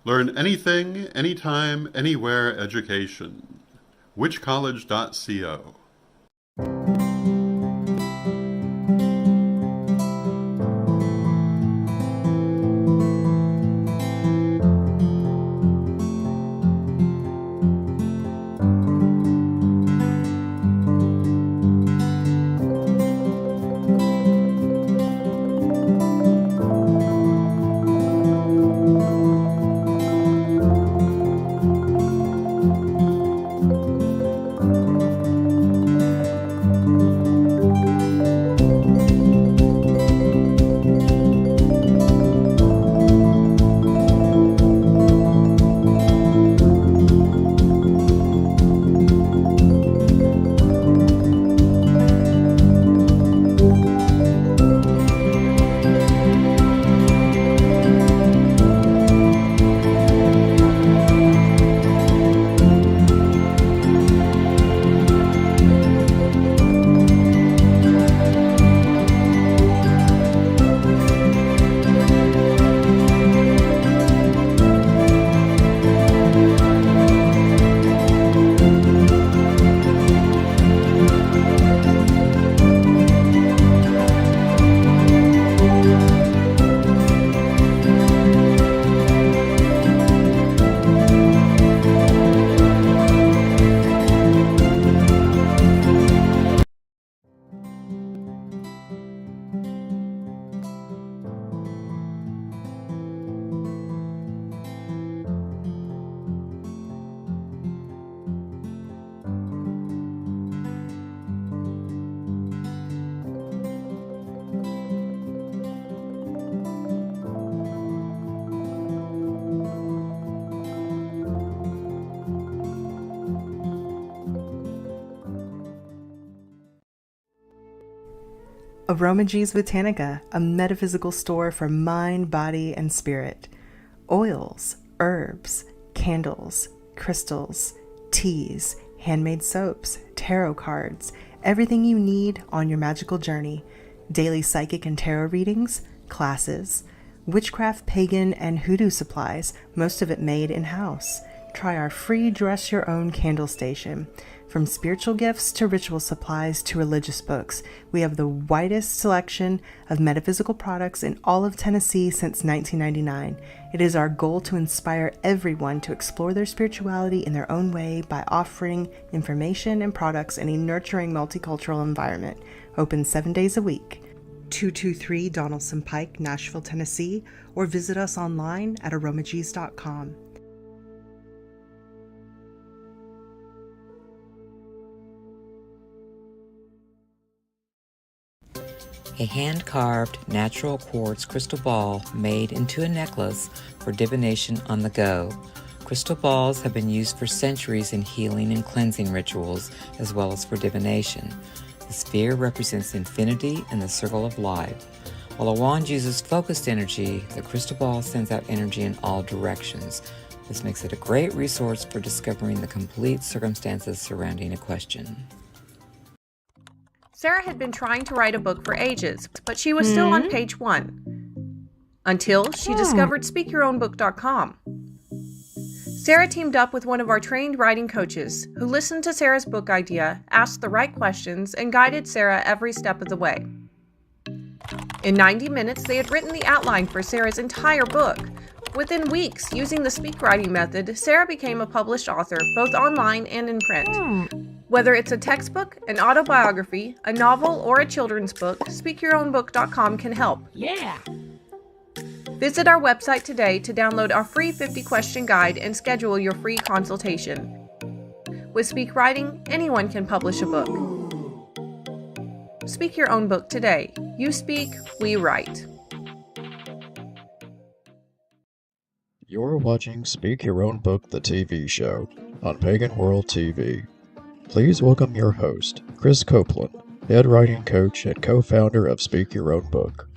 Learn anything, anytime, anywhere education. Whichcollege.co. Aromagees Botanica, a metaphysical store for mind, body, and spirit. Oils, herbs, candles, crystals, teas, handmade soaps, tarot cards, everything you need on your magical journey. Daily psychic and tarot readings, classes, witchcraft, pagan, and hoodoo supplies, most of it made in-house. Try our free Dress Your Own candle station. From spiritual gifts to ritual supplies to religious books, we have the widest selection of metaphysical products in all of Tennessee since 1999. It is our goal to inspire everyone to explore their spirituality in their own way by offering information and products in a nurturing multicultural environment. Open 7 days a week. 223 Donaldson Pike, Nashville, Tennessee, or visit us online at aromagees.com. A hand-carved natural quartz crystal ball made into a necklace for divination on the go. Crystal balls have been used for centuries in healing and cleansing rituals, as well as for divination. The sphere represents infinity and the circle of life. While a wand uses focused energy, the crystal ball sends out energy in all directions. This makes it a great resource for discovering the complete circumstances surrounding a question. Sarah had been trying to write a book for ages, but she was still on page 1 until she discovered SpeakYourOwnBook.com. Sarah teamed up with one of our trained writing coaches who listened to Sarah's book idea, asked the right questions, and guided Sarah every step of the way. In 90 minutes, they had written the outline for Sarah's entire book. Within weeks, using the speak writing method, Sarah became a published author, both online and in print. Whether it's a textbook, an autobiography, a novel, or a children's book, SpeakYourOwnBook.com can help. Yeah! Visit our website today to download our free 50-question guide and schedule your free consultation. With Speak Writing, anyone can publish a book. Speak your own book today. You speak, we write. You're watching Speak Your Own Book, the TV show, on Pagan World TV. Please welcome your host, Krys Copeland, head writing coach and co-founder of Speak Your Own Book.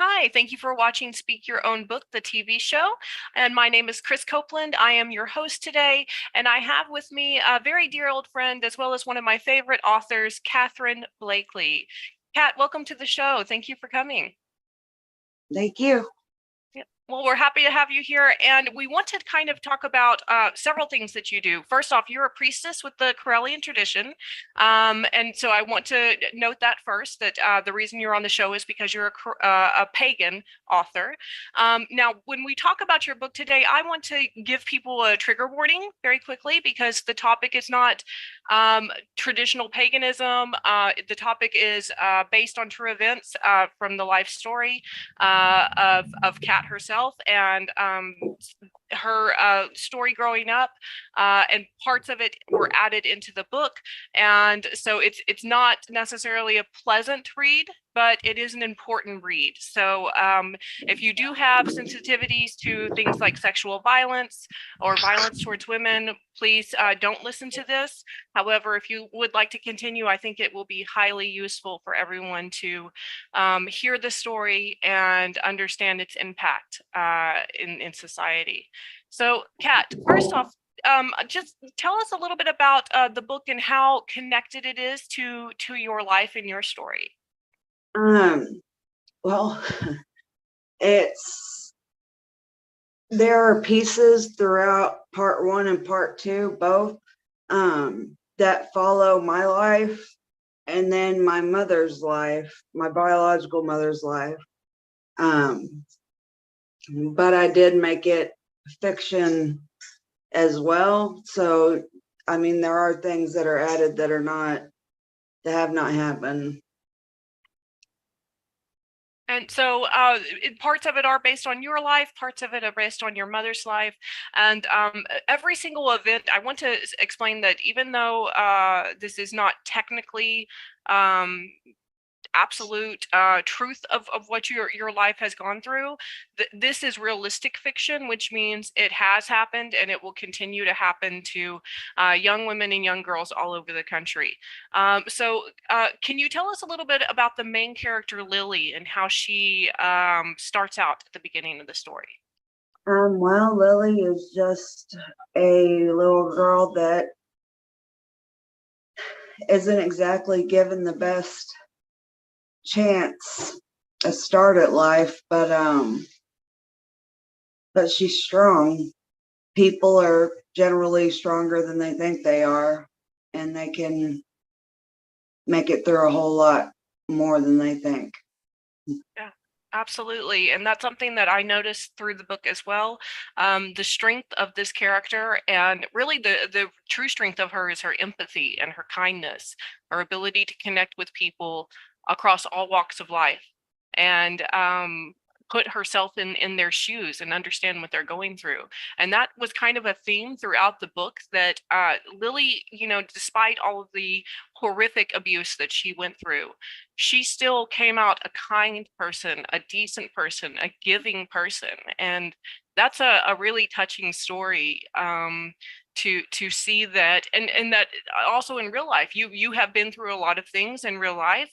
Hi, thank you for watching Speak Your Own Book, the TV show. And my name is Krys Copeland. I am your host today. And I have with me a very dear old friend, as well as one of my favorite authors, Catherine Blakely. Kat, welcome to the show. Thank you for coming. Thank you. Well, we're happy to have you here, and we want to kind of talk about several things that you do. First off, you're a priestess with the Corellian tradition, and so I want to note that first, that the reason you're on the show is because you're a pagan author. Now, when we talk about your book today, I want to give people a trigger warning very quickly, because the topic is not traditional paganism. The topic is based on true events from the life story of Kat herself, and her story growing up, and parts of it were added into the book. And so it's not necessarily a pleasant read, but it is an important read. So if you do have sensitivities to things like sexual violence or violence towards women, please don't listen to this. However, if you would like to continue, I think it will be highly useful for everyone to hear the story and understand its impact in society. So, Kat, first off, just tell us a little bit about the book and how connected it is to your life and your story. Well, there are pieces throughout part 1 and part 2, both, that follow my life and then my mother's life, my biological mother's life. But I did make it fiction as well. So, I mean, there are things that are added that have not happened. And so parts of it are based on your life, parts of it are based on your mother's life. And every single event, I want to explain that even though this is not technically absolute truth of what your life has gone through, this is realistic fiction, which means it has happened and it will continue to happen to young women and young girls all over the country. So can you tell us a little bit about the main character, Lily, and how she starts out at the beginning of the story? Well, Lily is just a little girl that isn't exactly given the best chance a start at life, but she's strong. People are generally stronger than they think they are, and they can make it through a whole lot more than they think. Yeah, absolutely. And that's something that I noticed through the book as well. The strength of this character, and really the true strength of her, is her empathy and her kindness, her ability to connect with people across all walks of life, and put herself in their shoes and understand what they're going through. And that was kind of a theme throughout the book, that Lily, despite all of the horrific abuse that she went through, she still came out a kind person, a decent person, a giving person. And that's a really touching story, to see that, and that also in real life, you have been through a lot of things in real life.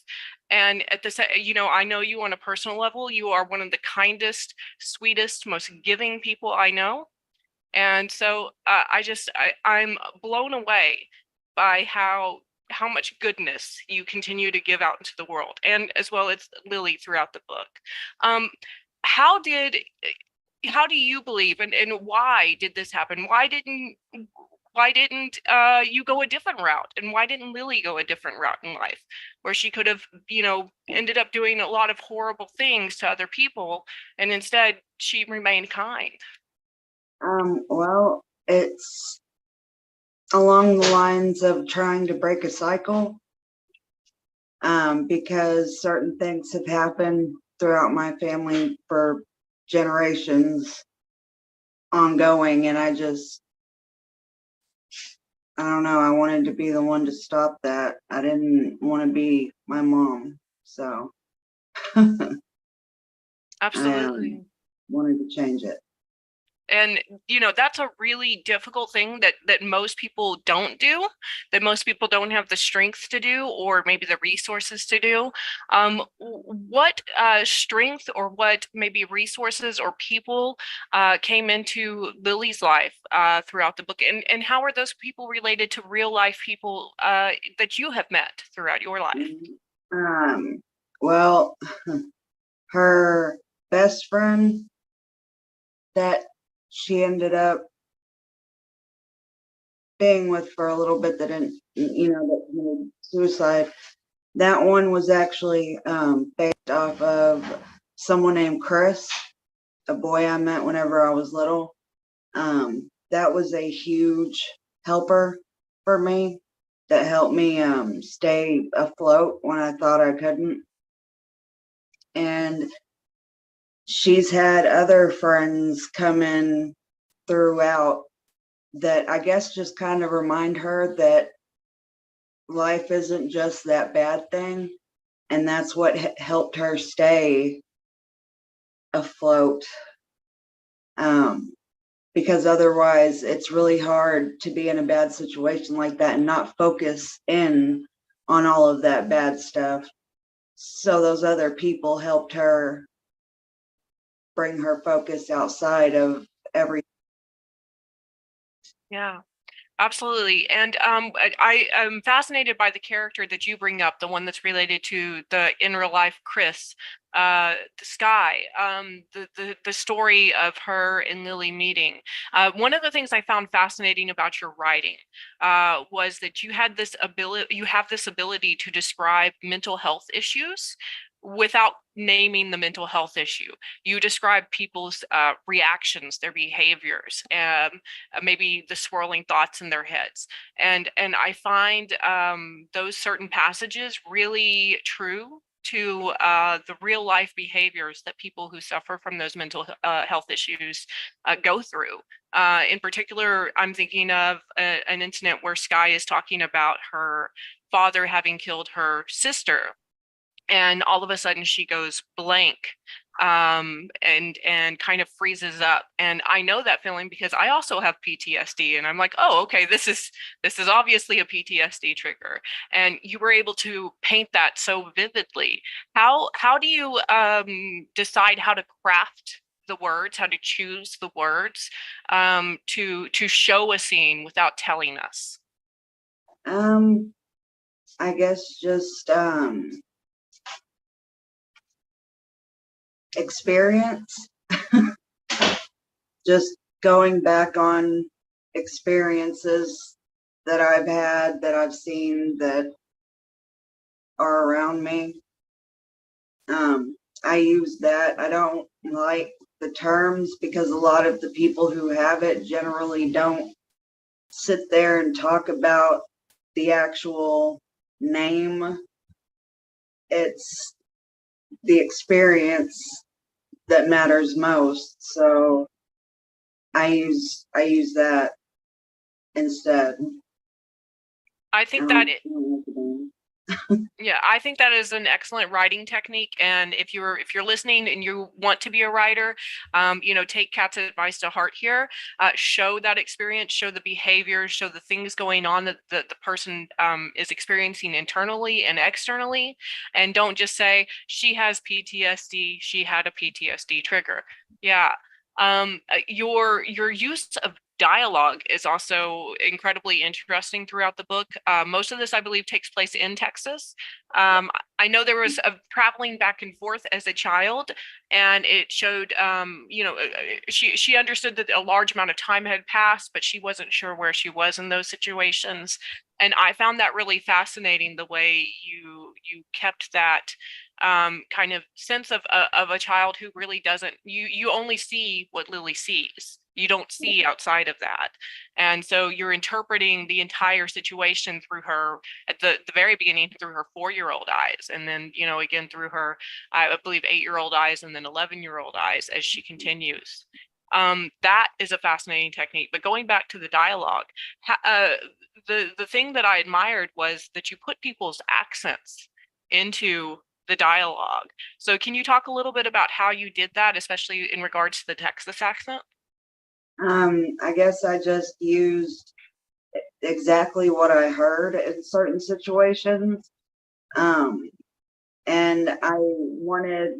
And at the I know you on a personal level. You are one of the kindest, sweetest, most giving people I know. And so I'm blown away by how much goodness you continue to give out into the world, and as well as Lily throughout the book. Um, how do you believe, and why did this happen? Why didn't you go a different route? And why didn't Lily go a different route in life, where she could have, ended up doing a lot of horrible things to other people, and instead she remained kind? Well, it's along the lines of trying to break a cycle, because certain things have happened throughout my family for generations ongoing, and I don't know, I wanted to be the one to stop that. I didn't want to be my mom, so Absolutely. I wanted to change it. And that's a really difficult thing that most people don't do, that most people don't have the strength to do, or maybe the resources to do. What strength or what maybe resources or people came into Lily's life throughout the book, and how are those people related to real life people that you have met throughout your life? Well, her best friend that she ended up being with for a little bit that didn't, that committed suicide. That one was actually based off of someone named Krys, a boy I met whenever I was little. That was a huge helper for me, that helped me stay afloat when I thought I couldn't. And she's had other friends come in throughout that I guess just kind of remind her that life isn't just that bad thing. And that's what helped her stay afloat. Because otherwise it's really hard to be in a bad situation like that and not focus in on all of that bad stuff. So those other people helped her bring her focus outside of everything. Yeah. Absolutely. And I am fascinated by the character that you bring up, the one that's related to the in real life Krys, the Sky, the story of her and Lily meeting. One of the things I found fascinating about your writing was that you have this ability to describe mental health issues without naming the mental health issue. You describe people's reactions, their behaviors, maybe the swirling thoughts in their heads, and I find those certain passages really true to the real life behaviors that people who suffer from those mental health issues go through. In particular, I'm thinking of an incident where Sky is talking about her father having killed her sister, and all of a sudden she goes blank, and kind of freezes up. And I know that feeling because I also have PTSD, and I'm like, oh, okay, this is obviously a PTSD trigger. And you were able to paint that so vividly. How do you decide how to craft the words, how to choose the words to show a scene without telling us? I guess just experience, just going back on experiences that I've had, that I've seen, that are around me. I use that. I don't like the terms because a lot of the people who have it generally don't sit there and talk about the actual name. It's the experience that matters most. So I use that instead. I think that Yeah, I think that is an excellent writing technique. And if you're listening and you want to be a writer, take Kat's advice to heart here. Show that experience, show the behaviors, show the things going on that the person is experiencing internally and externally, and don't just say she has PTSD. She had a PTSD trigger. Yeah. Your use of dialogue is also incredibly interesting throughout the book. Most of this, I believe, takes place in Texas. I know there was a traveling back and forth as a child, and it showed, she understood that a large amount of time had passed, but she wasn't sure where she was in those situations. And I found that really fascinating, the way you kept that kind of sense of a child who really doesn't. You only see what Lily sees. You don't see outside of that. And so you're interpreting the entire situation through her, at the very beginning, through her 4-year-old eyes, and then again through her, I believe, 8-year-old eyes, and then 11-year-old eyes as she continues. That is a fascinating technique. But going back to the dialogue, the thing that I admired was that you put people's accents into the dialogue. So can you talk a little bit about how you did that, especially in regards to the Texas accent? I guess I just used exactly what I heard in certain situations. Um, and I wanted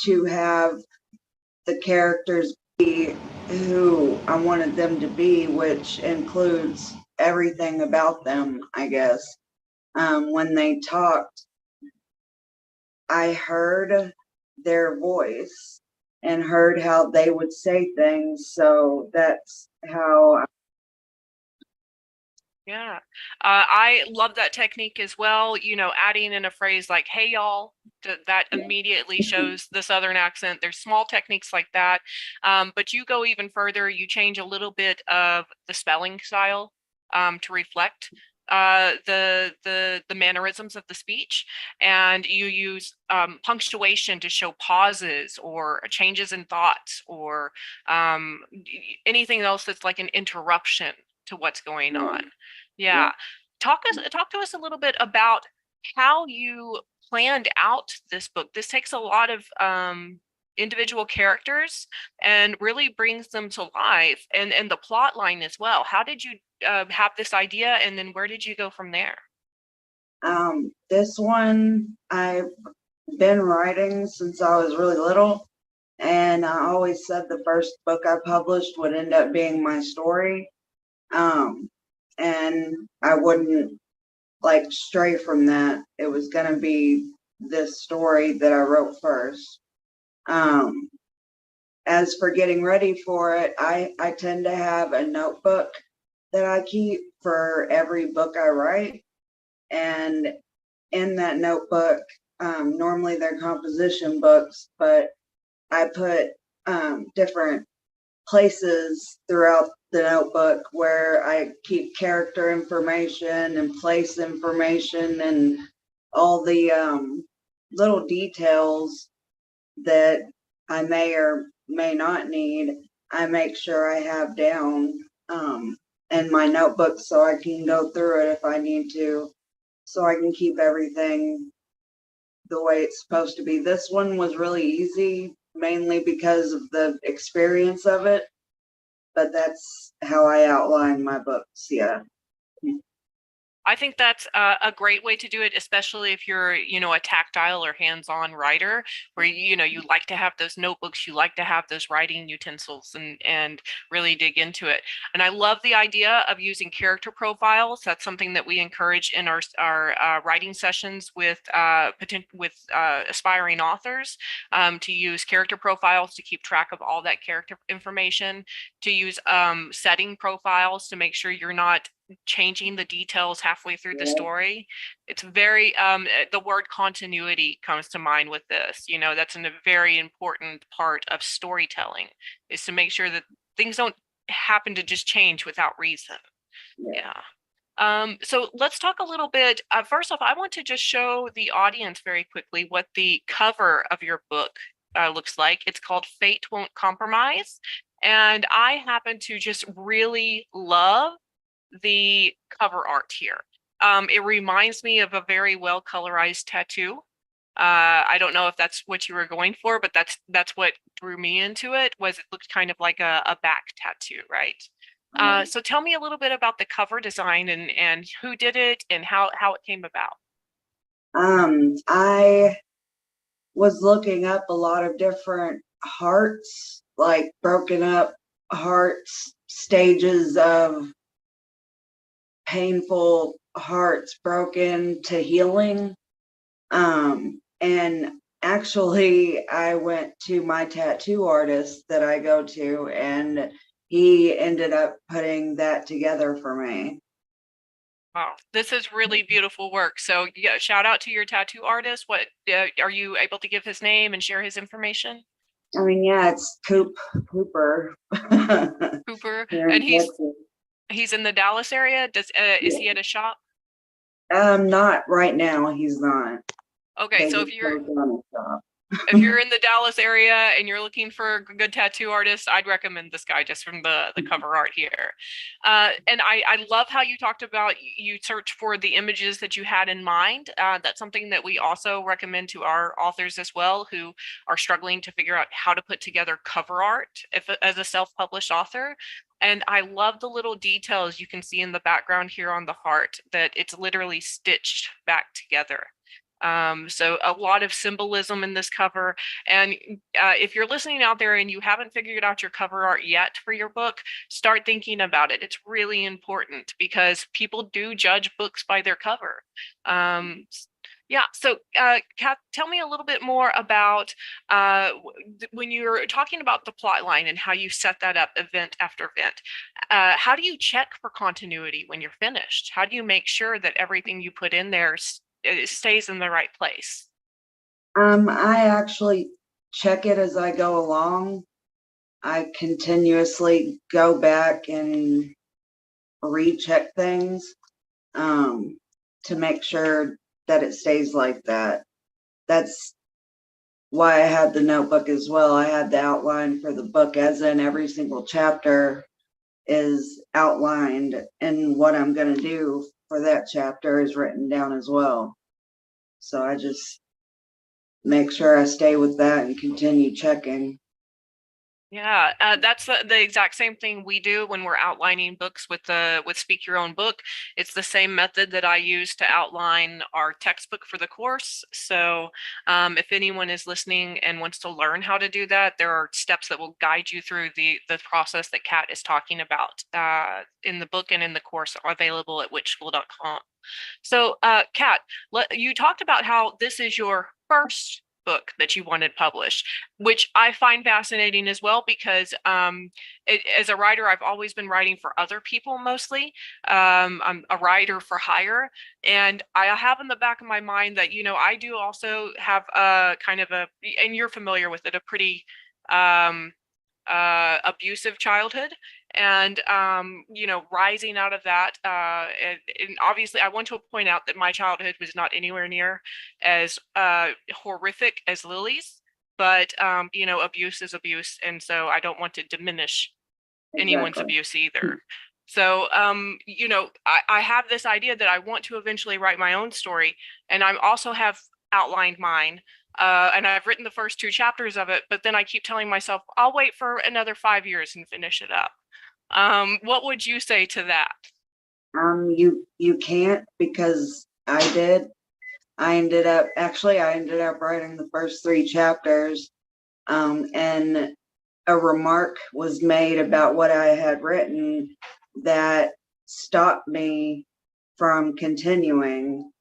to have the characters be who I wanted them to be, which includes everything about them, I guess. When they talked, I heard their voice and heard how they would say things. So that's how. Yeah. I love that technique as well. Adding in a phrase like, hey, y'all, that immediately shows the Southern accent. There's small techniques like that. But you go even further, you change a little bit of the spelling style to reflect the mannerisms of the speech, and you use punctuation to show pauses or changes in thoughts or anything else that's like an interruption to what's going on. Yeah. Talk to us a little bit about how you planned out this book. This takes a lot of individual characters and really brings them to life, and the plot line as well. How did you have this idea, and then where did you go from there? This one I've been writing since I was really little, and I always said the first book I published would end up being my story. And I wouldn't like stray from that. It was going to be this story that I wrote first. As for getting ready for it, I tend to have a notebook that I keep for every book I write. And in that notebook, normally they're composition books, but I put different places throughout the notebook where I keep character information and place information and all the little details that I may or may not need. I make sure I have down in my notebook so I can go through it if I need to, so I can keep everything the way it's supposed to be. This one was really easy, mainly because of the experience of it, but that's how I outline my books. Yeah. I think that's a great way to do it, especially if you're, a tactile or hands-on writer, where you like to have those notebooks, you like to have those writing utensils, and really dig into it. And I love the idea of using character profiles. That's something that we encourage in our writing sessions with aspiring authors, to use character profiles to keep track of all that character information, to use setting profiles to make sure you're not changing the details halfway through the story. It's very the word continuity comes to mind with this. That's a very important part of storytelling, is to make sure that things don't happen to just change without reason. Yeah. So let's talk a little bit. First off, I want to just show the audience very quickly what the cover of your book looks like. It's called Fate Won't Compromise. And I happen to just really love the cover art here. It reminds me of a very well colorized tattoo. I don't know if that's what you were going for, but that's what drew me into it. Was it looked kind of like a back tattoo, right? So tell me a little bit about the cover design and who did it and how it came about. I was looking up a lot of different hearts, like broken up hearts, stages of painful hearts broken to healing. And actually, I went to my tattoo artist that I go to, and he ended up putting that together for me. Wow, this is really beautiful work. So yeah, shout out to your tattoo artist. What are you able to give his name and share his information? I mean, yeah, it's Cooper. Cooper, and he's in the Dallas area. Is he at a shop? Not right now. He's not. Okay, so if you're If you're in the Dallas area and you're looking for a good tattoo artist, I'd recommend this guy just from the cover art here. And I love how you talked about you search for the images that you had in mind. That's something that we also recommend to our authors as well, who are struggling to figure out how to put together cover art as a self-published author. And I love the little details you can see in the background here on the heart, that it's literally stitched back together. So a lot of symbolism in this cover. And if you're listening out there and you haven't figured out your cover art yet for your book, start thinking about it. It's really important because people do judge books by their cover. Yeah, so Kat, tell me a little bit more about when you're talking about the plot line and how you set that up event after event. How do you check for continuity when you're finished? How do you make sure that everything you put in there it stays in the right place? I actually check it as I go along. I continuously go back and recheck things to make sure that it stays like that. That's why I had the notebook as well. I had the outline for the book, as in every single chapter is outlined, and what I'm going to do for that chapter is written down as well. So I just make sure I stay with that and continue checking. Yeah, that's the exact same thing we do when we're outlining books with Speak Your Own Book. It's the same method that I use to outline our textbook for the course. So if anyone is listening and wants to learn how to do that, there are steps that will guide you through the process that Kat is talking about in the book and in the course available at witchschool.com. So Kat, you talked about how this is your first book that you wanted published, which I find fascinating as well, because as a writer, I've always been writing for other people mostly. I'm a writer for hire, and I have in the back of my mind that, I do also have a kind of and you're familiar with it, a pretty abusive childhood. And rising out of that, and obviously I want to point out that my childhood was not anywhere near as horrific as Lily's, but abuse is abuse, and so I don't want to diminish anyone's abuse either. So I have this idea that I want to eventually write my own story, and I also have outlined mine. And I've written the first 2 chapters of it, but then I keep telling myself I'll wait for another 5 years and finish it up. What would you say to that? You can't, because I did. I ended up writing the first 3 chapters, and a remark was made about what I had written that stopped me from continuing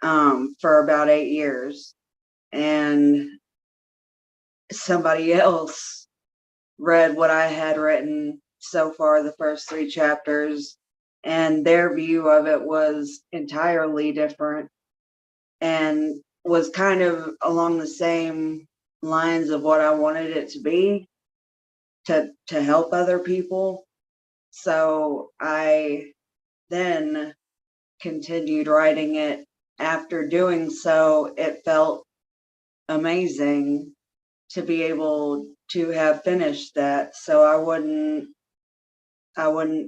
for about 8 years. And somebody else read what I had written so far, the first 3 chapters, and their view of it was entirely different and was kind of along the same lines of what I wanted it to be, to help other people. So I then continued writing it. After doing so, it felt amazing to be able to have finished that, so I wouldn't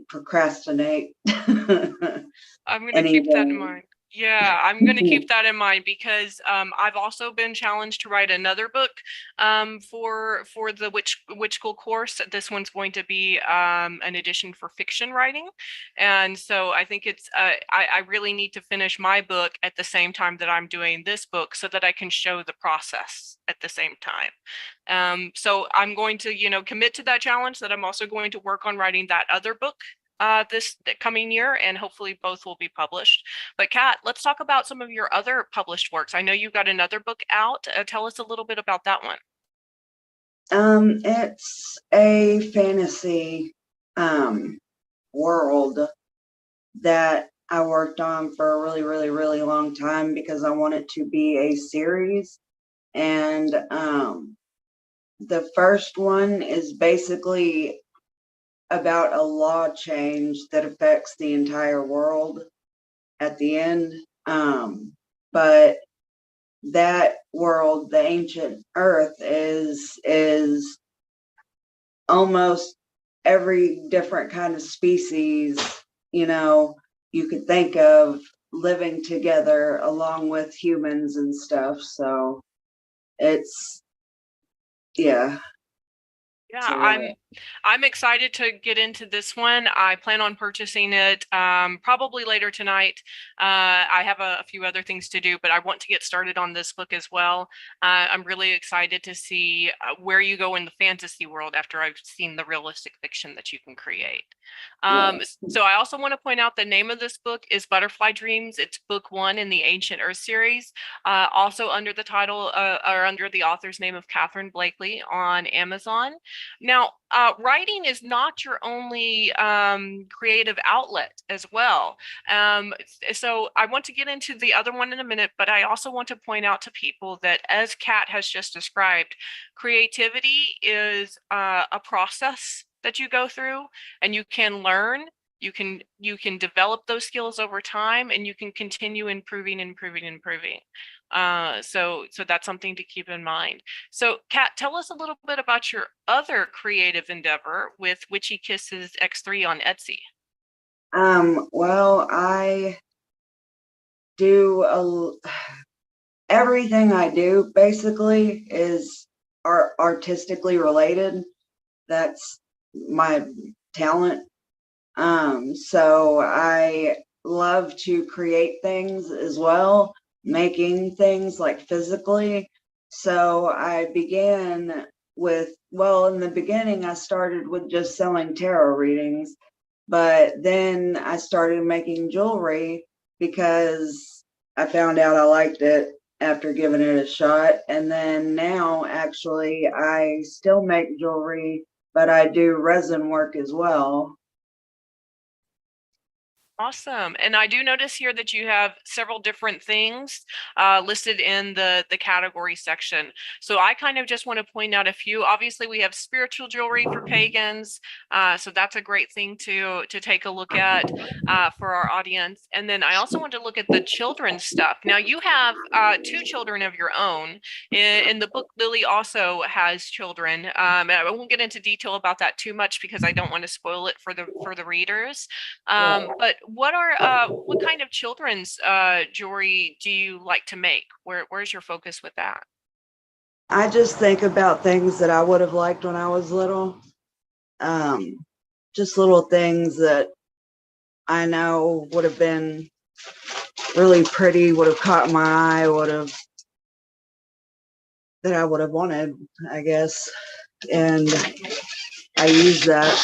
procrastinate. I'm going to keep that in mind. Yeah, I'm going to keep that in mind, because I've also been challenged to write another book for the Witch School course. This one's going to be an edition for fiction writing, and so I think it's I really need to finish my book at the same time that I'm doing this book, so that I can show the process at the same time. So I'm going to commit to that challenge, that I'm also going to work on writing that other book this coming year, and hopefully both will be published. But Kat, let's talk about some of your other published works. I know you've got another book out. Tell us a little bit about that one. It's a fantasy world that I worked on for a really, really, really long time, because I want it to be a series. And the first one is basically about a law change that affects the entire world at the end. But that world, the ancient earth, is almost every different kind of species, you know, you could think of living together along with humans and stuff. So it's, yeah. Yeah, So, I'm excited to get into this one. I plan on purchasing it probably later tonight. I have a few other things to do, but I want to get started on this book as well. I'm really excited to see where you go in the fantasy world after I've seen the realistic fiction that you can create. yeah. So I also want to point out the name of this book is Butterfly Dreams. It's book 1 in the Ancient Earth series, also under the title or under the author's name of Catherine Blakely on Amazon. Now, writing is not your only creative outlet as well. So I want to get into the other one in a minute, but I also want to point out to people that, as Kat has just described, creativity is a process that you go through, and you can learn. You can develop those skills over time, and you can continue improving. So that's something to keep in mind. So, Kat, tell us a little bit about your other creative endeavor with Witchy Kisses X3 on Etsy. Well, I do everything I do basically is artistically related. That's my talent. So I love to create things as well, making things like physically. So I began with, well, in the beginning, I started with just selling tarot readings, but then I started making jewelry because I found out I liked it after giving it a shot. And then now, actually, I still make jewelry, but I do resin work as well. Awesome. And I do notice here that you have several different things listed in the category section. So I kind of just want to point out a few. Obviously, we have spiritual jewelry for pagans. So that's a great thing to take a look at for our audience. And then I also want to look at the children's stuff. Now, you have 2 children of your own. In the book, Lily also has children. And I won't get into detail about that too much because I don't want to spoil it for the readers. But what kind of children's jewelry do you like to make? Where's your focus with that? I just think about things that I would have liked when I was little. Just little things that I know would have been really pretty, would have caught my eye, that I would have wanted, I guess. And I use that.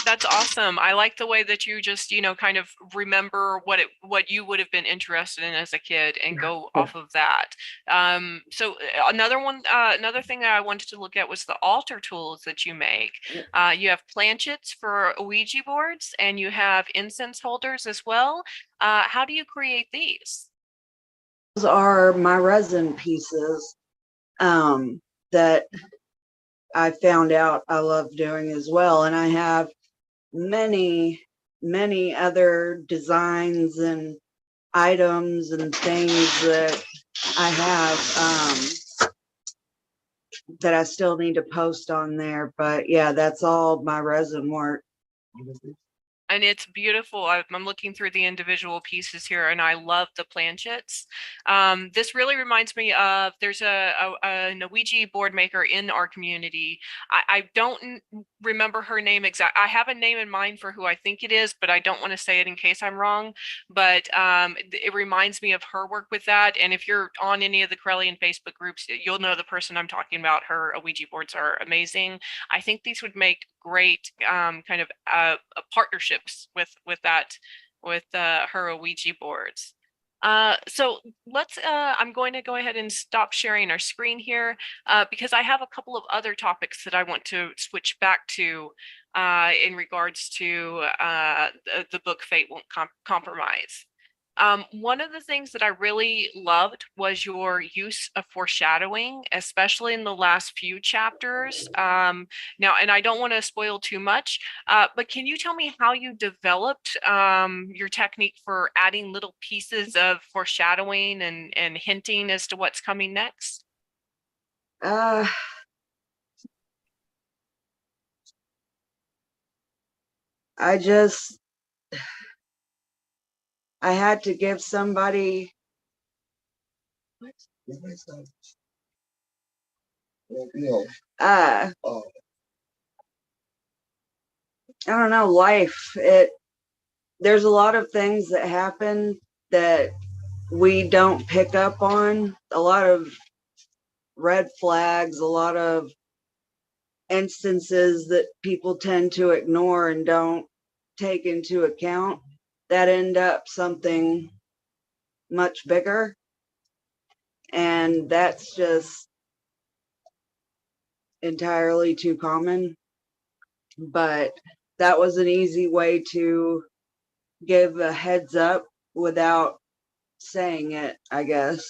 That's awesome. I like the way that you just, kind of remember what you would have been interested in as a kid and go off of that. So another thing that I wanted to look at was the altar tools that you make. You have planchets for Ouija boards, and you have incense holders as well. How do you create these? Those are my resin pieces that I found out I love doing as well. And I have many, many other designs and items and things that I have that I still need to post on there. But yeah, that's all my resin work. And it's beautiful. I'm looking through the individual pieces here, and I love the planchets. This really reminds me of, there's a Ouija board maker in our community. I don't remember her name exact. I have a name in mind for who I think it is, but I don't want to say it in case I'm wrong. But it reminds me of her work with that. And if you're on any of the Corellian Facebook groups, you'll know the person I'm talking about. Her Ouija boards are amazing. I think these would make great kind of partnerships with her Ouija boards. So I'm going to go ahead and stop sharing our screen here because I have a couple of other topics that I want to switch back to in regards to the book Fate Won't Compromise. One of the things that I really loved was your use of foreshadowing, especially in the last few chapters. Now, and I don't want to spoil too much, but can you tell me how you developed your technique for adding little pieces of foreshadowing and hinting as to what's coming next? Uh, I just, I had to give somebody, I don't know, life. There's a lot of things that happen that we don't pick up on, a lot of red flags, a lot of instances that people tend to ignore and don't take into account that end up something much bigger. And that's just entirely too common. But that was an easy way to give a heads up without saying it, I guess.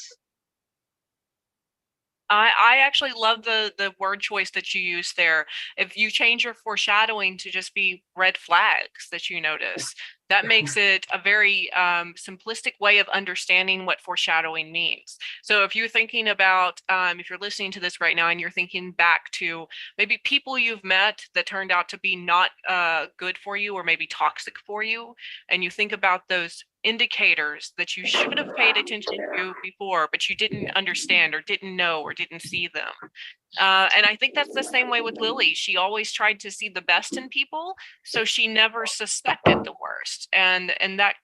I actually love the word choice that you use there. If you change your foreshadowing to just be red flags that you notice, that makes it a very simplistic way of understanding what foreshadowing means. So if you're thinking about, if you're listening to this right now and you're thinking back to maybe people you've met that turned out to be not good for you or maybe toxic for you, and you think about those indicators that you should have paid attention to before, but you didn't understand or didn't know or didn't see them. And I think that's the same way with Lily. She always tried to see the best in people, so she never suspected the worst, and that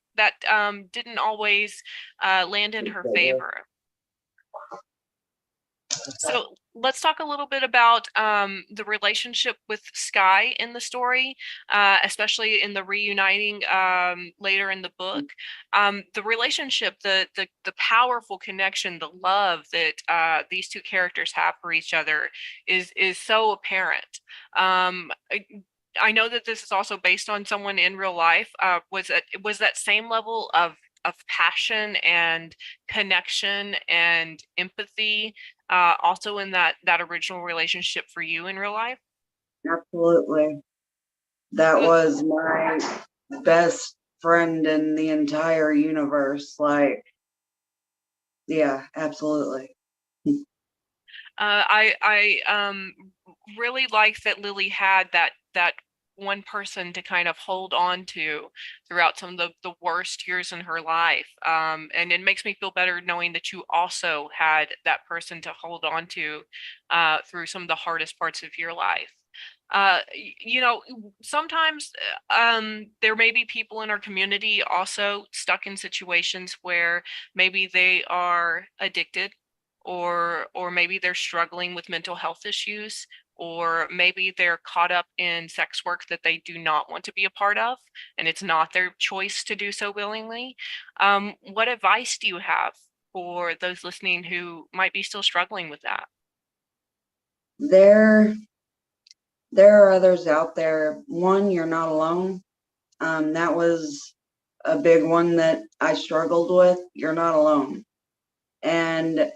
didn't always land in her favor. So let's talk a little bit about the relationship with Sky in the story, especially in the reuniting later in the book. The relationship, the powerful connection, the love that these two characters have for each other is so apparent. I know that this is also based on someone in real life. Was that same level of passion and connection and empathy also in that original relationship for you in real life? Absolutely. That was my best friend in the entire universe. Like, yeah, absolutely. I really like that Lily had that one person to kind of hold on to throughout some of the worst years in her life. And it makes me feel better knowing that you also had that person to hold on to through some of the hardest parts of your life. You know, sometimes there may be people in our community also stuck in situations where maybe they are addicted or maybe they're struggling with mental health issues, or maybe they're caught up in sex work that they do not want to be a part of, and it's not their choice to do so willingly. What advice do you have for those listening who might be still struggling with that? There there are others out there. One, you're not alone. That was a big one that I struggled with. You're not alone. And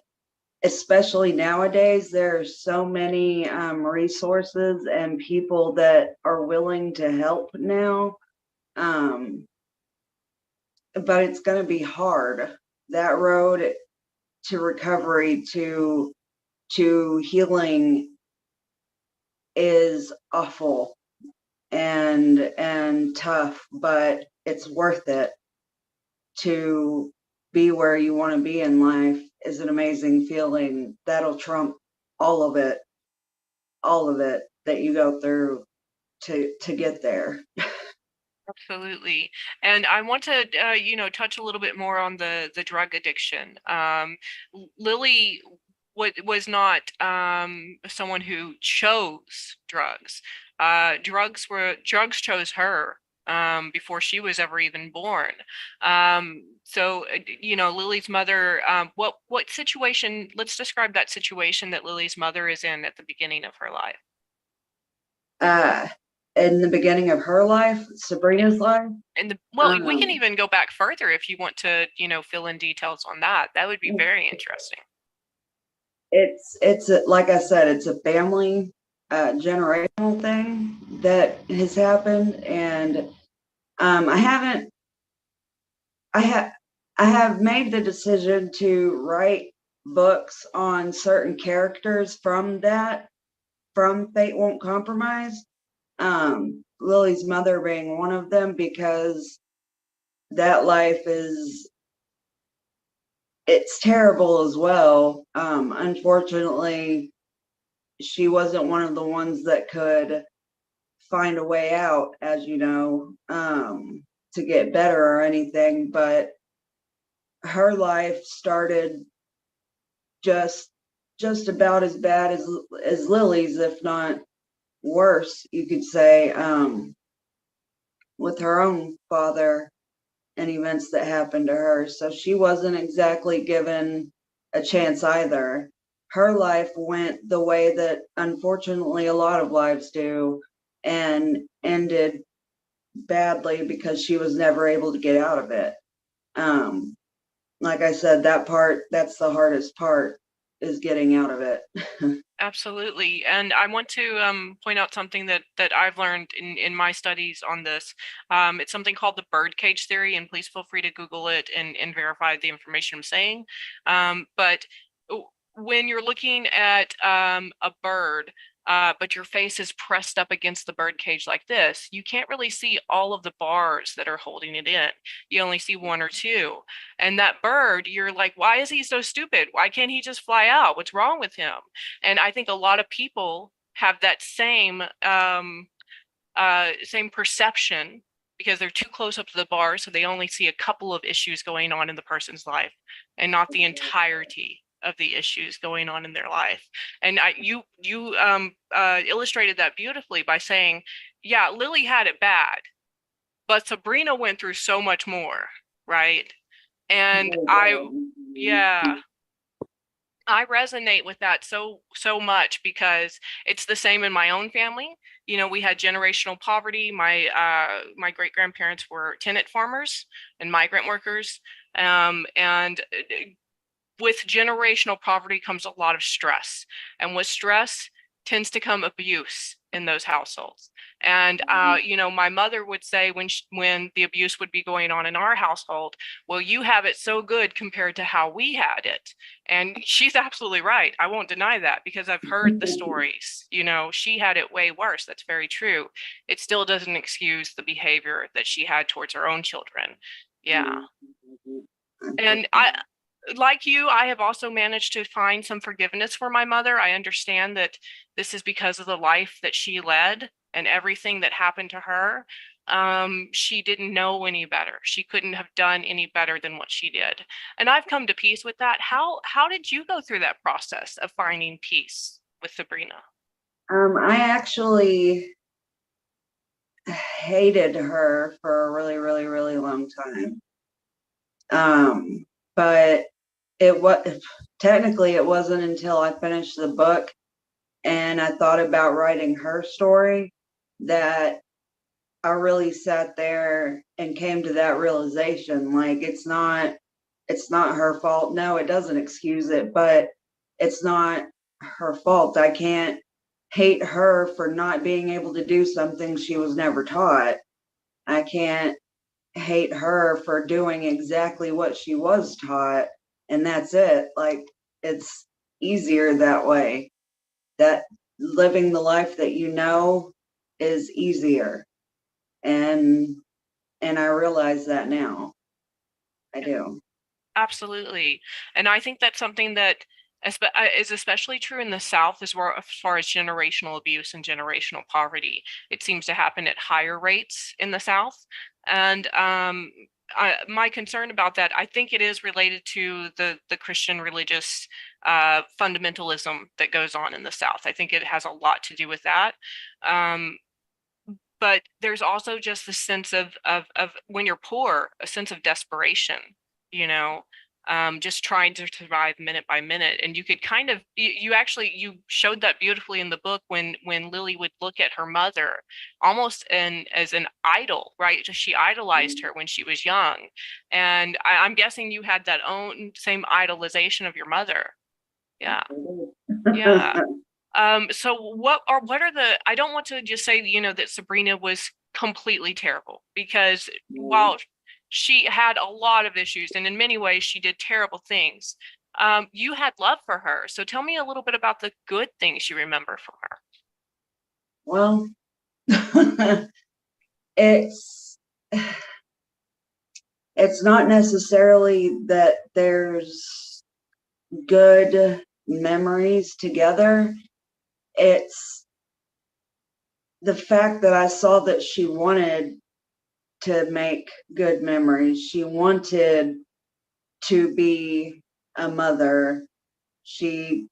especially nowadays, there are so many resources and people that are willing to help now. Um, but it's going to be hard. That road to recovery, to healing, is awful and tough, but it's worth it. To be where you want to be in life is an amazing feeling that'll trump all of it, all of it that you go through to get there. Absolutely. And I want to, touch a little bit more on the drug addiction. Lily was not someone who chose drugs. Drugs chose her before she was ever even born. Lily's mother. What situation? Let's describe that situation that Lily's mother is in at the beginning of her life. Uh, in the beginning of her life, Sabrina's life. And we can even go back further if you want to, fill in details on that. That would be very interesting. It's like I said, it's a family generational thing that has happened, and I have made the decision to write books on certain characters from Fate Won't Compromise. Lily's mother being one of them, because that life it's terrible as well. Unfortunately, she wasn't one of the ones that could find a way out, as you know, to get better or anything, but her life started just about as bad as Lily's, if not worse, you could say, with her own father and events that happened to her. So she wasn't exactly given a chance either. Her life went the way that unfortunately a lot of lives do, and ended badly because she was never able to get out of it. Like I said, that's the hardest part, is getting out of it. Absolutely. And I want to point out something that I've learned in my studies on this. It's something called the birdcage theory, and please feel free to Google it and verify the information I'm saying. But when you're looking at a bird, but your face is pressed up against the bird cage like this, you can't really see all of the bars that are holding it in. You only see one or two. And that bird, you're like, why is he so stupid? Why can't he just fly out? What's wrong with him? And I think a lot of people have that same perception, because they're too close up to the bar, so they only see a couple of issues going on in the person's life and not the entirety of the issues going on in their life. And you illustrated that beautifully by saying, yeah, Lily had it bad, but Sabrina went through so much more, right? And I resonate with that so much, because it's the same in my own family. We had generational poverty. My great grandparents were tenant farmers and migrant workers, and with generational poverty comes a lot of stress, and with stress tends to come abuse in those households. And my mother would say, when the abuse would be going on in our household, well, you have it so good compared to how we had it. And she's absolutely right. I won't deny that, because I've heard the stories. She had it way worse. That's very true. It still doesn't excuse the behavior that she had towards her own children. Yeah. And like you, I have also managed to find some forgiveness for my mother. I understand that this is because of the life that she led and everything that happened to her. She didn't know any better. She couldn't have done any better than what she did. And I've come to peace with that. How did you go through that process of finding peace with Sabrina? I actually hated her for a really, really, really long time. But technically it wasn't until I finished the book and I thought about writing her story that I really sat there and came to that realization. Like, it's not her fault. No, it doesn't excuse it, but it's not her fault. I can't hate her for not being able to do something she was never taught. I can't hate her for doing exactly what she was taught, and that's it. Like, it's easier that way. That living the life that you know is easier, and I realize that now. I do. Absolutely. And I think that's something that is especially true in the South, as far as generational abuse and generational poverty. It seems to happen at higher rates in the South. And my concern about that, I think it is related to the Christian religious fundamentalism that goes on in the South. I think it has a lot to do with that. But there's also just the sense of when you're poor, a sense of desperation, you know. just trying to survive minute by minute. And you could kind of, you showed that beautifully in the book when Lily would look at her mother almost as an idol, right? She idolized her when she was young. And I'm guessing you had that own same idolization of your mother. Yeah. Yeah. So what are the, I don't want to just say, that Sabrina was completely terrible, because while she had a lot of issues and in many ways she did terrible things, you had love for her. So tell me a little bit about the good things you remember from her. Well, it's not necessarily that there's good memories together. It's the fact that I saw that she wanted to make good memories. She wanted to be a mother. She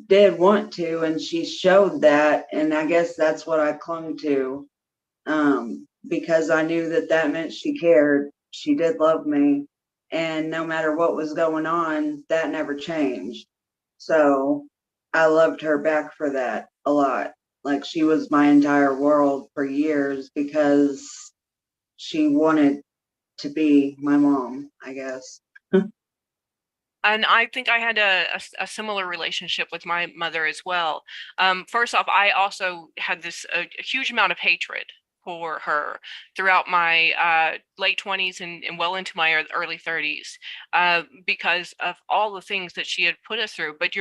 did want to, and she showed that. And I guess that's what I clung to, because I knew that meant she cared. She did love me. And no matter what was going on, that never changed. So I loved her back for that a lot. Like, she was my entire world for years because she wanted to be my mom, I guess. And I think I had a similar relationship with my mother as well. First off, I also had a huge amount of hatred for her throughout my late 20s and well into my early 30s, because of all the things that she had put us through. But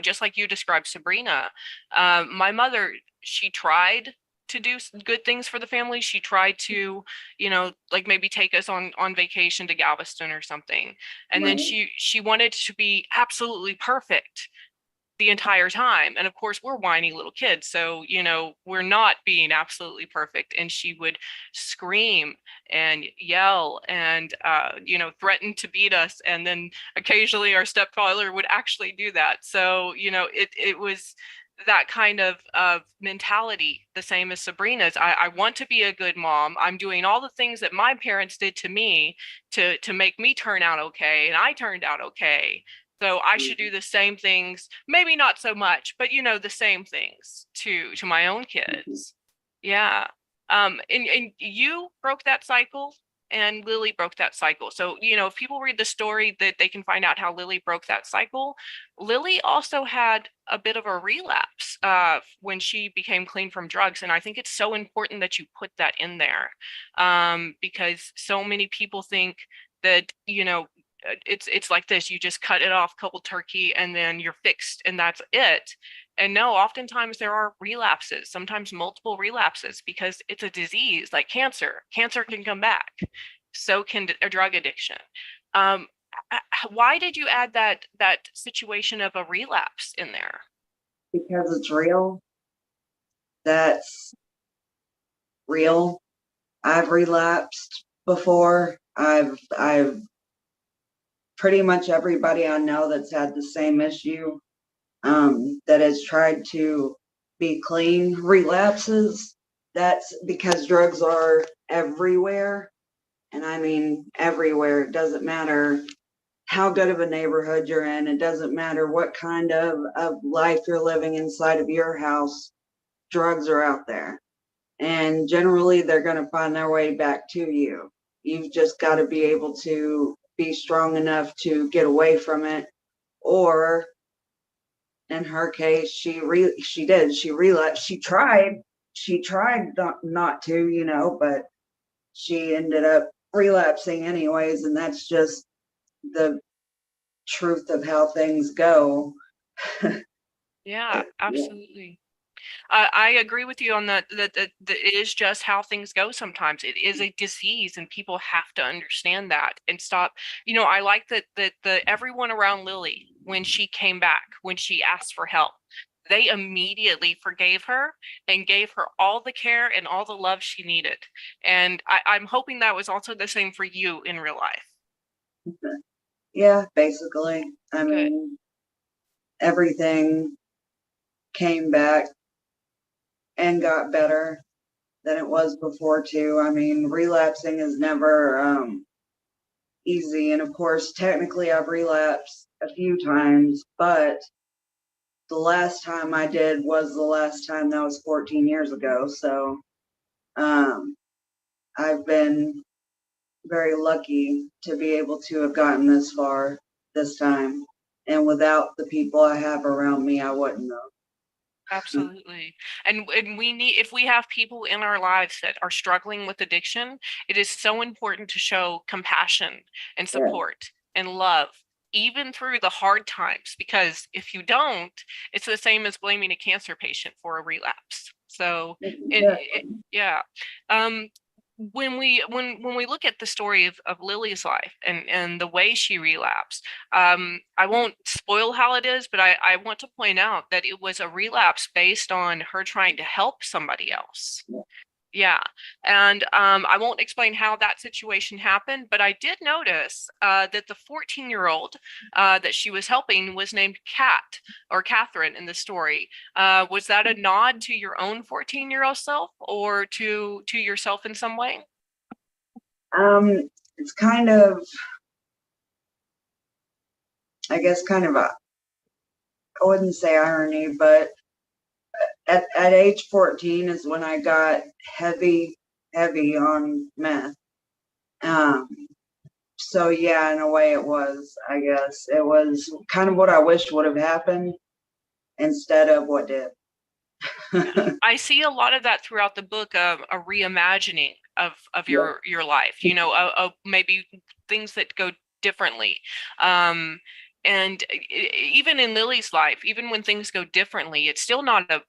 just like you described Sabrina, my mother, she tried to do good things for the family. She tried to, like maybe take us on vacation to Galveston or something. And then she wanted to be absolutely perfect the entire time. And of course, we're whiny little kids, so we're not being absolutely perfect. And she would scream and yell and threaten to beat us. And then occasionally our stepfather would actually do that. So it was that kind of mentality, the same as Sabrina's. I want to be a good mom. I'm doing all the things that my parents did to me to make me turn out okay, and I turned out okay. So I should do the same things, maybe not so much, but the same things to my own kids. Yeah. And you broke that cycle and Lily broke that cycle. So, if people read the story, that they can find out how Lily broke that cycle. Lily also had a bit of a relapse when she became clean from drugs. And I think it's so important that you put that in there, because so many people think that, it's like this: you just cut it off cold turkey and then you're fixed and that's it. And no, oftentimes there are relapses, sometimes multiple relapses, because it's a disease like cancer. Cancer can come back, so can a drug addiction. um, why did you add that situation of a relapse in there? Because it's real. That's real. I've relapsed before. I've pretty much everybody I know that's had the same issue, that has tried to be clean, relapses. That's because drugs are everywhere. And I mean everywhere. It doesn't matter how good of a neighborhood you're in. It doesn't matter what kind of life you're living inside of your house. Drugs are out there. And generally, they're going to find their way back to you. You've just got to be able to be strong enough to get away from it. Or in her case, she relapsed. She tried not to, but she ended up relapsing anyways. And that's just the truth of how things go. Yeah, absolutely. I agree with you on that it is just how things go sometimes. It is a disease, and people have to understand that and stop. I like that the everyone around Lily, when she came back, when she asked for help, they immediately forgave her and gave her all the care and all the love she needed. And I'm hoping that was also the same for you in real life. Yeah, basically. I Good. mean, everything came back and got better than it was before too. I mean, relapsing is never easy. And of course, technically I've relapsed a few times, but the last time I did was the last time. That was 14 years ago. So I've been very lucky to be able to have gotten this far this time. And without the people I have around me, I wouldn't have. Absolutely. And we need, if we have people in our lives that are struggling with addiction, it is so important to show compassion and Yeah. support and love, even through the hard times, because if you don't, it's the same as blaming a cancer patient for a relapse. So, yeah. When we look at the story of Lily's life and the way she relapsed, I won't spoil how it is, but I want to point out that it was a relapse based on her trying to help somebody else. Yeah. And I won't explain how that situation happened, but I did notice that the 14-year-old that she was helping was named Kat or Catherine in the story. Was that a nod to your own 14-year-old self or to yourself in some way? It's kind of, I guess, kind of a, I wouldn't say irony, but at age 14 is when I got heavy on meth. So yeah, in a way it was, I guess. It was kind of what I wish would have happened instead of what did. I see a lot of that throughout the book, a reimagining of your life, you know, maybe things that go differently. And even in Lily's life, even when things go differently, it's still not a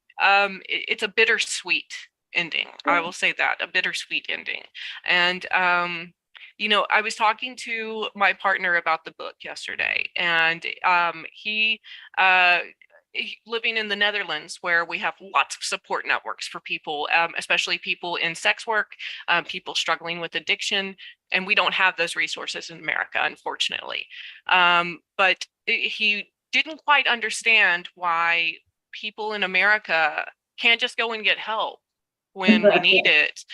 it's a bittersweet ending. I will say that, a bittersweet ending. And you know, I was talking to my partner about the book yesterday, and living in the Netherlands, where we have lots of support networks for people, especially people in sex work, people struggling with addiction, and we don't have those resources in America, unfortunately. But he didn't quite understand why people in America can't just go and get help when we need it.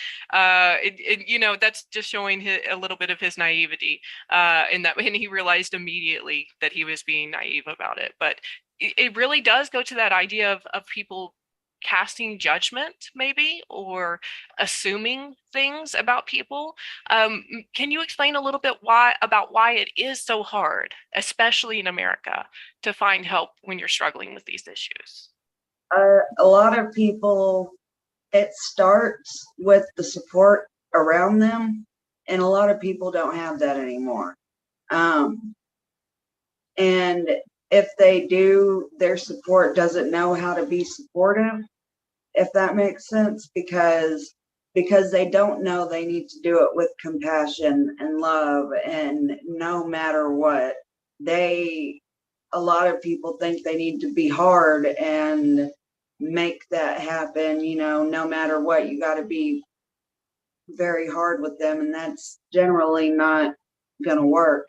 You know, that's just showing a little bit of his naivety, and he realized immediately that he was being naive about it. But it really does go to that idea of people casting judgment, maybe, or assuming things about people. Can you explain a little bit why it is so hard, especially in America, to find help when you're struggling with these issues? A lot of people, it starts with the support around them, and a lot of people don't have that anymore. And if they do, their support doesn't know how to be supportive, if that makes sense, because they don't know they need to do it with compassion and love, and no matter what, a lot of people think they need to be hard and make that happen, you know, no matter what, you got to be very hard with them, and that's generally not gonna work.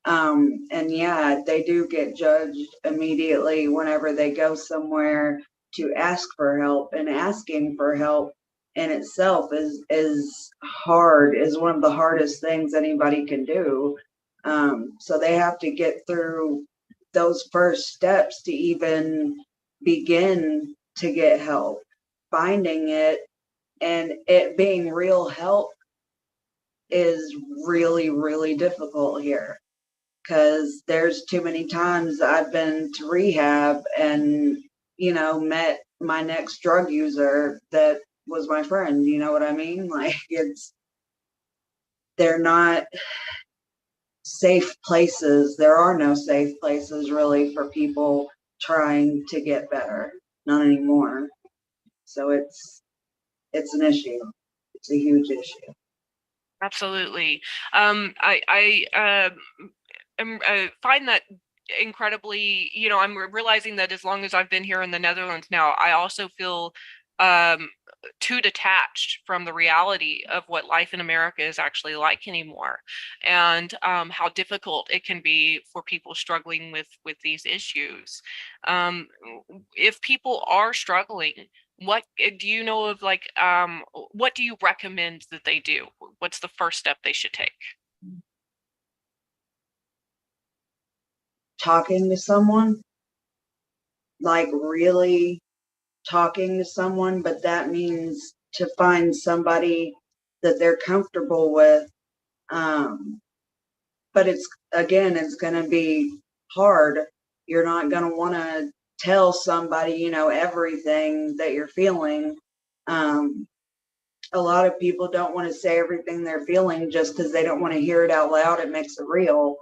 And yeah, they do get judged immediately whenever they go somewhere to ask for help, and asking for help in itself is hard, is one of the hardest things anybody can do. So they have to get through those first steps to even begin to get help. Finding it and it being real help is really, really difficult here, because there's too many times I've been to rehab and, you know, met my next drug user that was my friend. You know what I mean? Like, they're not safe places. There are no safe places really for people trying to get better. Not anymore. So it's an issue. It's a huge issue. Absolutely. I find that incredibly, you know, I'm realizing that as long as I've been here in the Netherlands now, I also feel too detached from the reality of what life in America is actually like anymore, and how difficult it can be for people struggling with these issues. If people are struggling, what do you know of, like, what do you recommend that they do? What's the first step they should take? talking to someone, like really talking to someone, but that means to find somebody that they're comfortable with. But it's going to be hard. You're not going to want to tell somebody, everything that you're feeling. A lot of people don't want to say everything they're feeling just because they don't want to hear it out loud. It makes it real.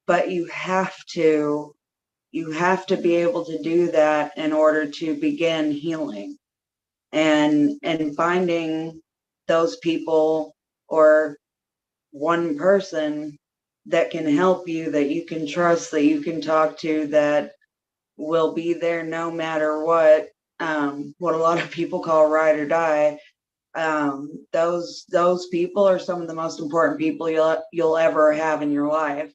But you have to be able to do that in order to begin healing, and finding those people or one person that can help you, that you can trust, that you can talk to, that will be there no matter what. What a lot of people call ride or die. Those people are some of the most important people you'll ever have in your life,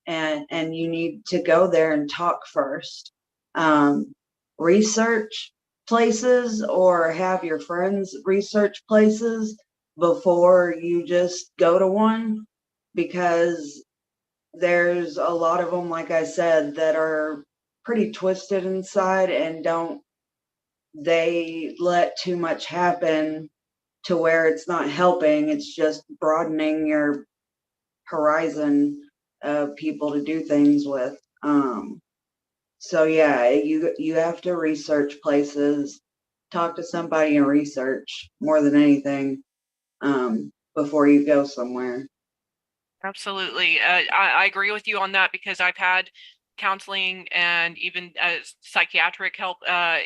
and you need to go there and talk first. Research places, or have your friends research places before you just go to one, because there's a lot of them, like I said, that are pretty twisted inside, and they let too much happen to where it's not helping. It's just broadening your horizon of people to do things with. So yeah, you have to research places, talk to somebody and research more than anything, before you go somewhere. Absolutely. I agree with you on that, because I've had counseling and even psychiatric help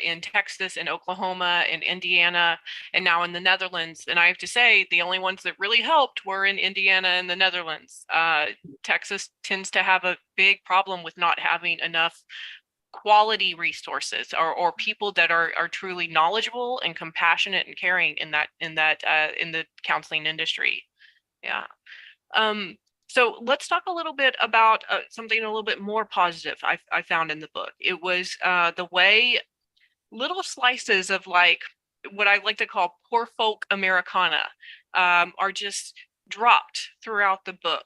in Texas and Oklahoma and Indiana and now in the Netherlands. And I have to say, the only ones that really helped were in Indiana and the Netherlands. Texas tends to have a big problem with not having enough quality resources or people that are truly knowledgeable and compassionate and caring in the counseling industry. Yeah. So let's talk a little bit about something a little bit more positive I found in the book. It was the way little slices of, like, what I like to call poor folk Americana are just dropped throughout the book.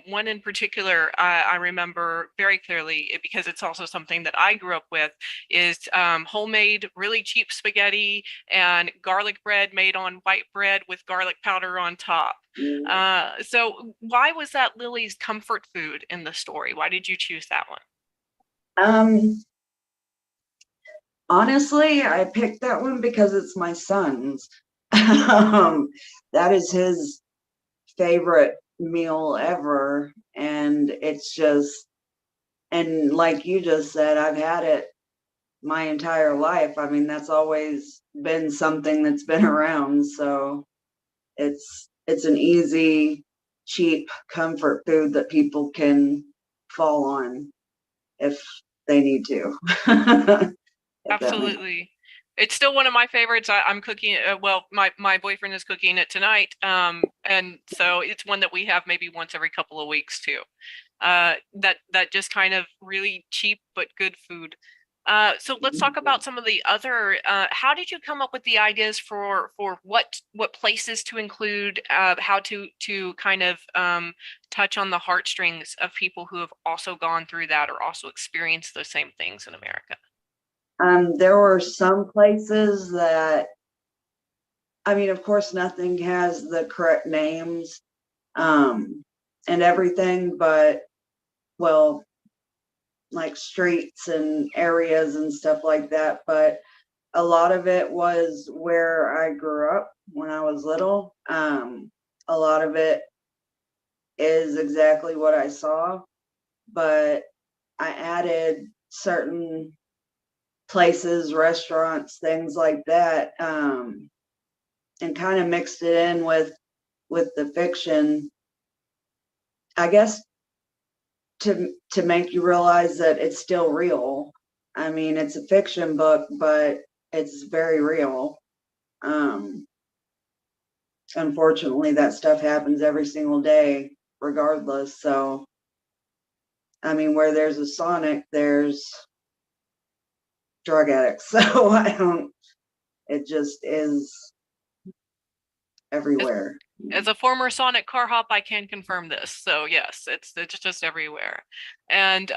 One in particular I remember very clearly, because it's also something that I grew up with, is homemade, really cheap spaghetti and garlic bread made on white bread with garlic powder on top. So why was that Lily's comfort food in the story? Why did you choose that one? Honestly, I picked that one because it's my son's. That is his favorite meal ever, and it's just, and like you just said, I've had it my entire life. I mean, that's always been something that's been around, so it's an easy, cheap comfort food that people can fall on if they need to. If that makes Absolutely. It's still one of my favorites. I'm cooking it. Well, my boyfriend is cooking it tonight. And so it's one that we have maybe once every couple of weeks too. That just kind of really cheap but good food. So let's talk about some of the other. How did you come up with the ideas for what places to include? How to kind of touch on the heartstrings of people who have also gone through that or also experienced those same things in America? There were some places that, I mean, of course, nothing has the correct names, and everything, but, well, like streets and areas and stuff like that. But a lot of it was where I grew up when I was little. A lot of it is exactly what I saw, but I added certain places, restaurants, things like that, and kind of mixed it in with the fiction, I guess, to make you realize that it's still real. I mean, it's a fiction book, but it's very real. Unfortunately, that stuff happens every single day, regardless. So, I mean, where there's a Sonic, there's drug addicts. So I don't. It just is As everywhere. As a former Sonic car hop, I can confirm this. So yes, it's just everywhere. And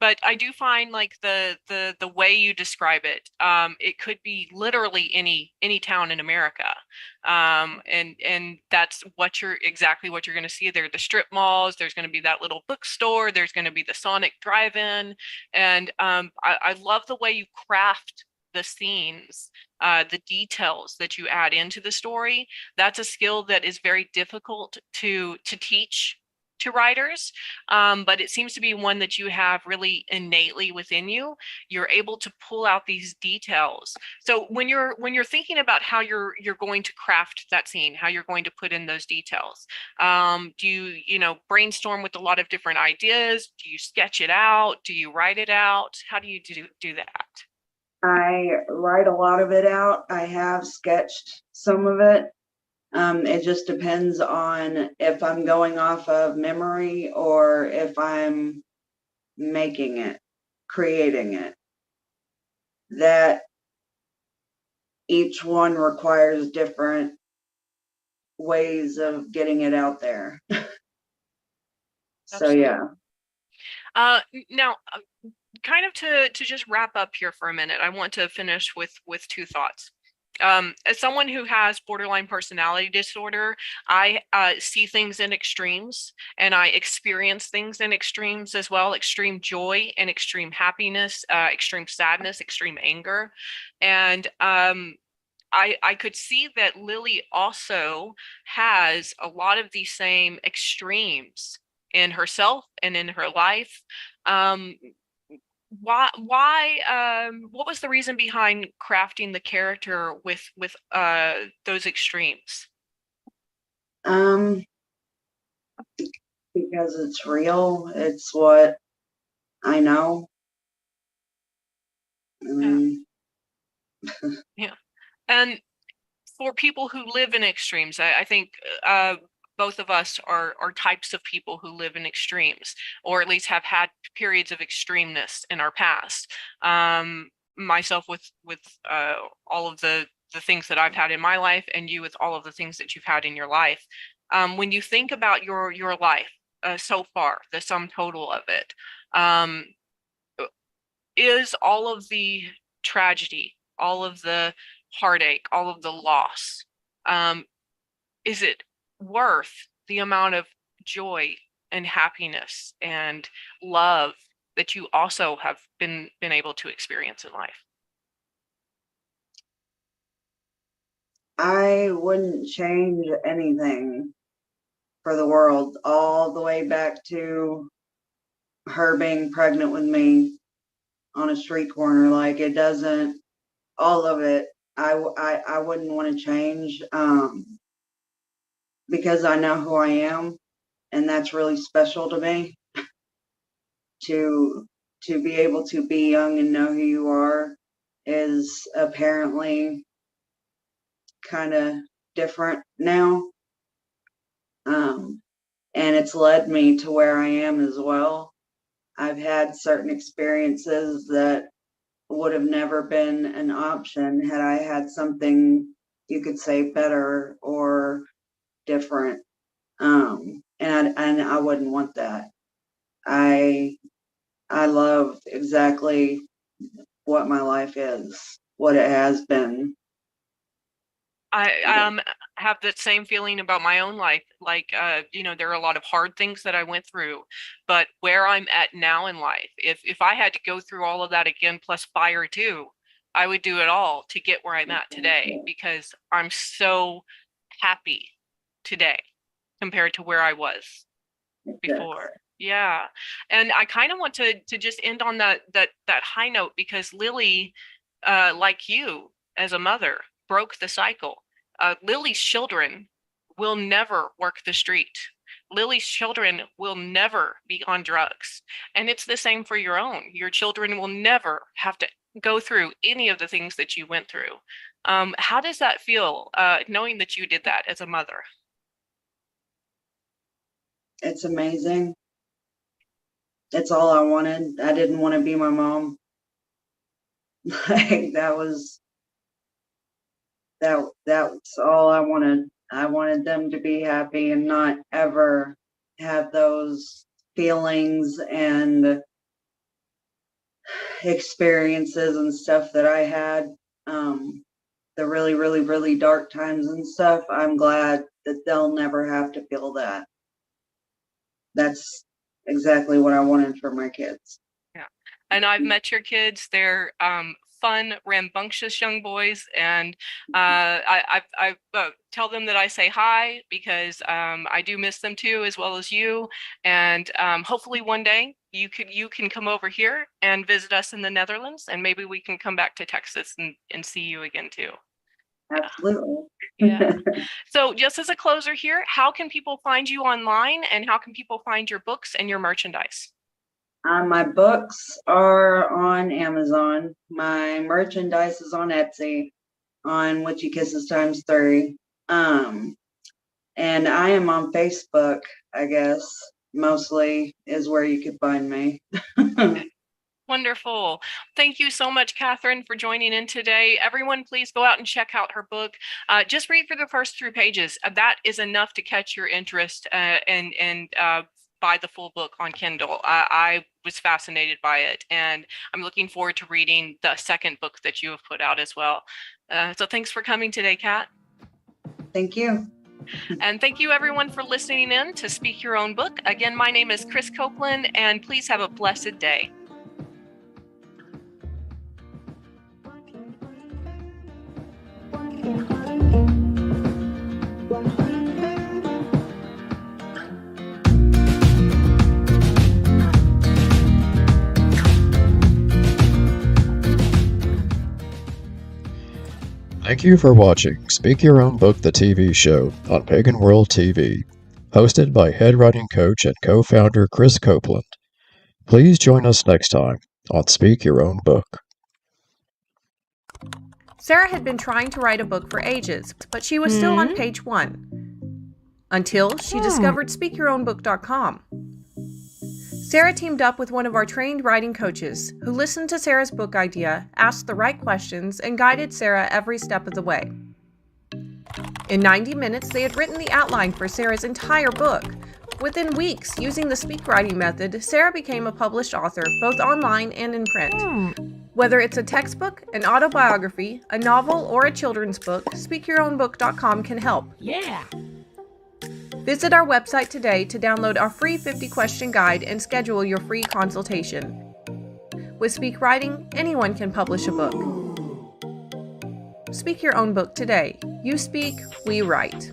but I do find like the way you describe it, it could be literally any town in America. And that's exactly what you're going to see there. The strip malls, there's going to be that little bookstore, there's going to be the Sonic drive-in. And I love the way you craft the scenes, the details that you add into the story. That's a skill that is very difficult to teach to writers, but it seems to be one that you have really innately within you. You're able to pull out these details. So when you're thinking about how you're going to craft that scene, how you're going to put in those details, do you brainstorm with a lot of different ideas? Do you sketch it out? Do you write it out? How do you do that? I write a lot of it out. I have sketched some of it. It just depends on if I'm going off of memory or if I'm making it, creating it. That each one requires different ways of getting it out there. So Absolutely. yeah. Now, kind of to just wrap up here for a minute, I want to finish with two thoughts. As someone who has borderline personality disorder, I see things in extremes, and I experience things in extremes as well: extreme joy and extreme happiness, extreme sadness, extreme anger. And I could see that Lily also has a lot of these same extremes in herself and in her life. Um, what was the reason behind crafting the character with those extremes? Um, because it's real. It's what I know. I mean, Yeah. And for people who live in extremes, I think both of us are types of people who live in extremes, or at least have had periods of extremeness in our past. Myself with all of the things that I've had in my life, and you with all of the things that you've had in your life. When you think about your life so far, the sum total of it, um, is all of the tragedy, all of the heartache, all of the loss, um, is it worth the amount of joy and happiness and love that you also have been able to experience in life? I wouldn't change anything for the world, all the way back to her being pregnant with me on a street corner. Like, it doesn't, all of it, I wouldn't want to change, because I know who I am, and that's really special to me. To be able to be young and know who you are is apparently kind of different now. And it's led me to where I am as well. I've had certain experiences that would have never been an option had I had something, you could say, better or different. And I wouldn't want that. I love exactly what my life is, what it has been. I have that same feeling about my own life. Like, there are a lot of hard things that I went through, but where I'm at now in life, if I had to go through all of that again plus fire too, I would do it all to get where I'm at today, because I'm so happy today compared to where I was before. Yeah. And I kind of want to just end on that high note, because Lily, like you as a mother, broke the cycle. Lily's children will never work the street. Lily's children will never be on drugs. And it's the same for your own. Your children will never have to go through any of the things that you went through. How does that feel, knowing that you did that as a mother? It's amazing. It's all I wanted. I didn't want to be my mom. Like, that's all I wanted. I wanted them to be happy and not ever have those feelings and experiences and stuff that I had. The really, really, really dark times and stuff. I'm glad that they'll never have to feel that. That's exactly what I wanted for my kids. Yeah. And I've met your kids. They're fun, rambunctious young boys. And I tell them that I say hi because I do miss them too, as well as you. And hopefully one day you can come over here and visit us in the Netherlands, and maybe we can come back to Texas and see you again too. Absolutely. Yeah. So just as a closer here, how can people find you online, and how can people find your books and your merchandise? My books are on Amazon. My merchandise is on Etsy on Witchy Kisses ×3. And I am on Facebook, I guess, mostly is where you can find me. Wonderful. Thank you so much, Catherine, for joining in today. Everyone, please go out and check out her book. Just read through the first 3 pages. That is enough to catch your interest and buy the full book on Kindle. I was fascinated by it, and I'm looking forward to reading the second book that you have put out as well. So thanks for coming today, Kat. Thank you. And thank you, everyone, for listening in to Speak Your Own Book. Again, my name is Krys Copeland, and please have a blessed day. Thank you for watching Speak Your Own Book, the TV show on Pagan World TV, hosted by head writing coach and co-founder Krys Copeland. Please join us next time on Speak Your Own Book. Sarah had been trying to write a book for ages, but she was still on page 1 until she discovered SpeakYourOwnBook.com. Sarah teamed up with one of our trained writing coaches who listened to Sarah's book idea, asked the right questions, and guided Sarah every step of the way. In 90 minutes, they had written the outline for Sarah's entire book. Within weeks, using the speak writing method, Sarah became a published author, both online and in print. Whether it's a textbook, an autobiography, a novel, or a children's book, SpeakYourOwnBook.com can help. Yeah. Visit our website today to download our free 50-question guide and schedule your free consultation. With Speak Writing, anyone can publish a book. Speak your own book today. You speak, we write.